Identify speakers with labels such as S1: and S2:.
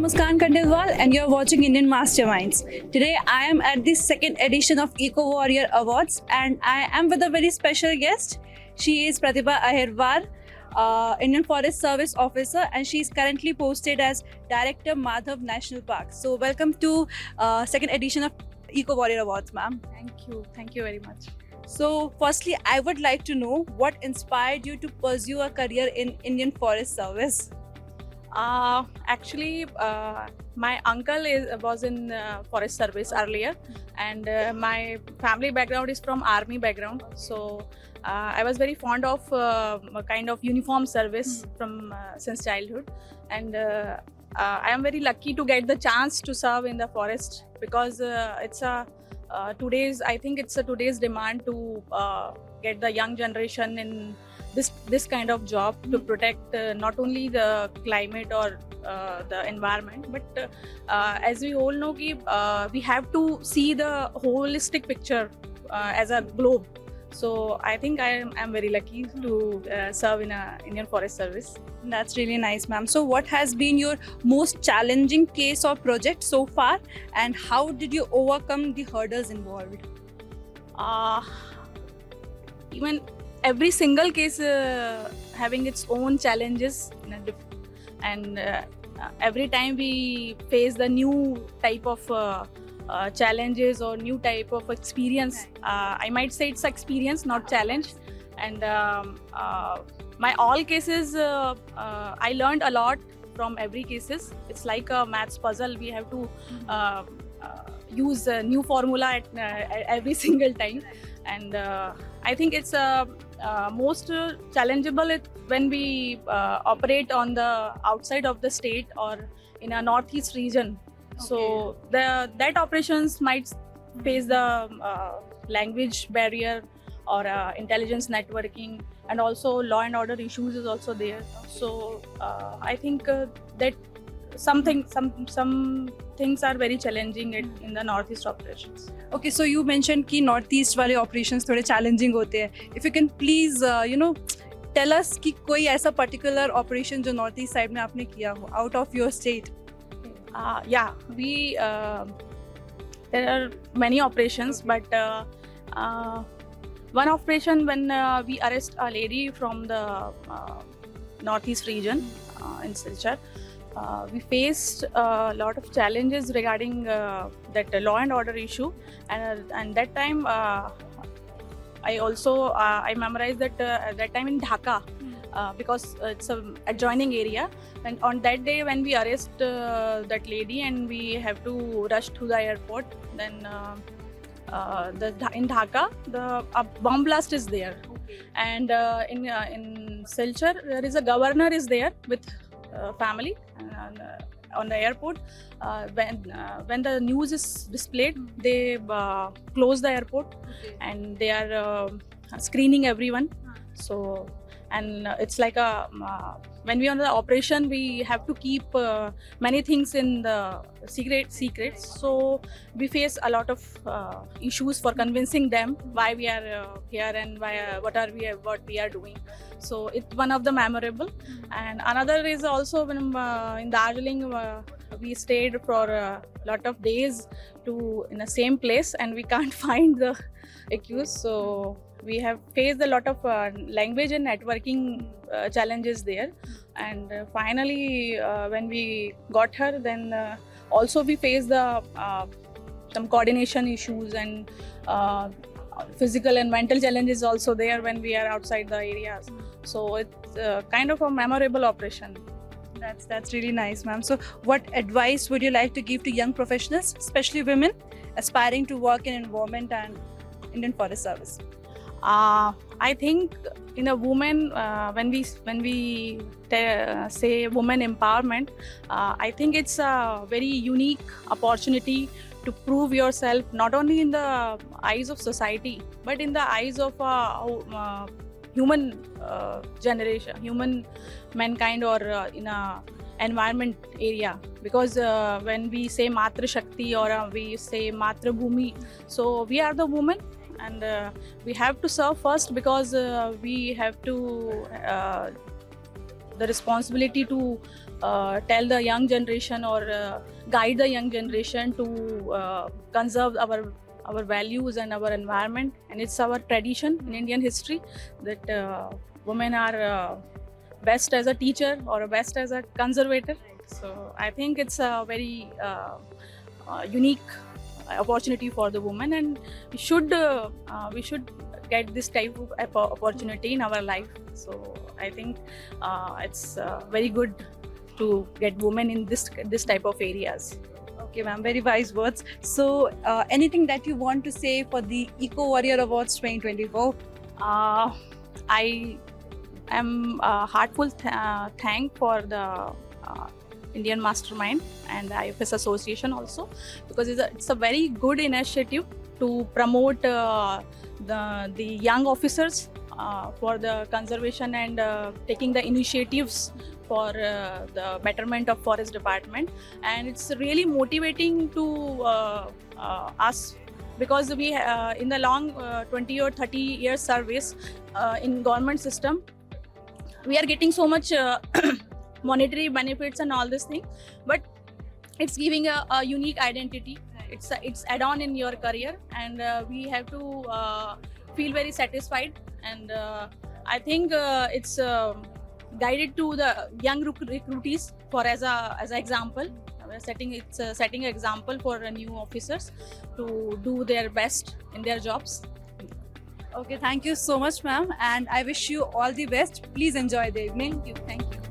S1: Muskan Khandelwal and you're watching Indian Masterminds. Today I am at the second edition of Eco Warrior Awards and I am with a very special guest. She is Pratibha Ahirwar, Indian Forest Service Officer, and she is currently posted as Director Madhav National Park. So welcome to second edition of Eco Warrior Awards, ma'am.
S2: Thank you very much.
S1: So firstly, I would like to know what inspired you to pursue a career in Indian Forest Service.
S2: Actually, my uncle was in forest service earlier, and my family background is from army background. So I was very fond of a kind of uniform service from since childhood, and I am very lucky to get the chance to serve in the forest because it's a I think it's a today's demand to get the young generation in this kind of job to protect not only the climate or the environment, but as we all know, we have to see the holistic picture as a globe. So I think I am very lucky to serve in a Indian Forest Service.
S1: That's really nice, ma'am. So what has been your most challenging case or project so far, and how did you overcome the hurdles involved?
S2: Even every single case having its own challenges, and every time we face the new type of challenges or new type of experience. I might say it's experience, not challenge. And my all cases, I learned a lot from every cases. It's like a maths puzzle. We have to use a new formula at every single time. And I think it's most challengeable when we operate on the outside of the state or in a northeast region. Okay. So that operations might face the language barrier or intelligence networking, and also law and order issues is also there. So I think that some things are very challenging in the northeast operations.
S1: Okay, so you mentioned कि northeast वाले operations थोड़े challenging होते हैं. If you can please tell us कि कोई ऐसा particular operation जो northeast side में आपने किया हो out of your state.
S2: Yeah, there are many operations, but one operation when we arrest a lady from the northeast region in Silchar. We faced a lot of challenges regarding that law and order issue, and that time I memorized that time in Dhaka because it's an adjoining area. And on that day when we arrest that lady and we have to rush to the airport, then in Dhaka a bomb blast is there. Okay. And in Silchar there is a governor is there with family on the airport. When the news is displayed, they close the airport. Okay. And they are screening everyone. So, and it's like when we are on the operation, we have to keep many things in the secrets. So we face a lot of issues for convincing them why we are here and what we are doing. So it's one of the memorable. And another is also when in Darjeeling we stayed for a lot of days in the same place, and we can't find the accused. So we have faced a lot of language and networking challenges there. And finally, when we got her, then also we faced some coordination issues and physical and mental challenges also there when we are outside the areas. So it's kind of a memorable operation.
S1: That's really nice, ma'am. So what advice would you like to give to young professionals, especially women, aspiring to work in environment and Indian Forest Service?
S2: I think in a woman, when we say women empowerment, I think it's a very unique opportunity to prove yourself not only in the eyes of society, but in the eyes of human generation, human mankind, or in a environment area. Because when we say Matra Shakti or we say Matra Bhumi, so we are the woman. And we have to serve first because we have to the responsibility to tell the young generation or guide the young generation to conserve our values and our environment. And it's our tradition in Indian history that women are best as a teacher or best as a conservator. So I think it's a very unique opportunity for the woman, and we should get this type of opportunity in our life. So I think it's very good to get women in this type of areas.
S1: Okay, ma'am, very wise words. So, anything that you want to say for the Eco Warrior Awards 2024?
S2: I am heartful thank for the Indian Mastermind and IFS Association also, because it's a very good initiative to promote the young officers for the conservation and taking the initiatives for the betterment of forest department. And it's really motivating to us, because we in the long 20 or 30 years service in government system, we are getting so much monetary benefits and all this thing, but it's giving a unique identity. It's add-on in your career, and we have to feel very satisfied. And I think it's guided to the young recruitees for as an example. Setting an example for new officers to do their best in their jobs.
S1: Okay, thank you so much, ma'am, and I wish you all the best. Please enjoy the evening.
S2: Thank you.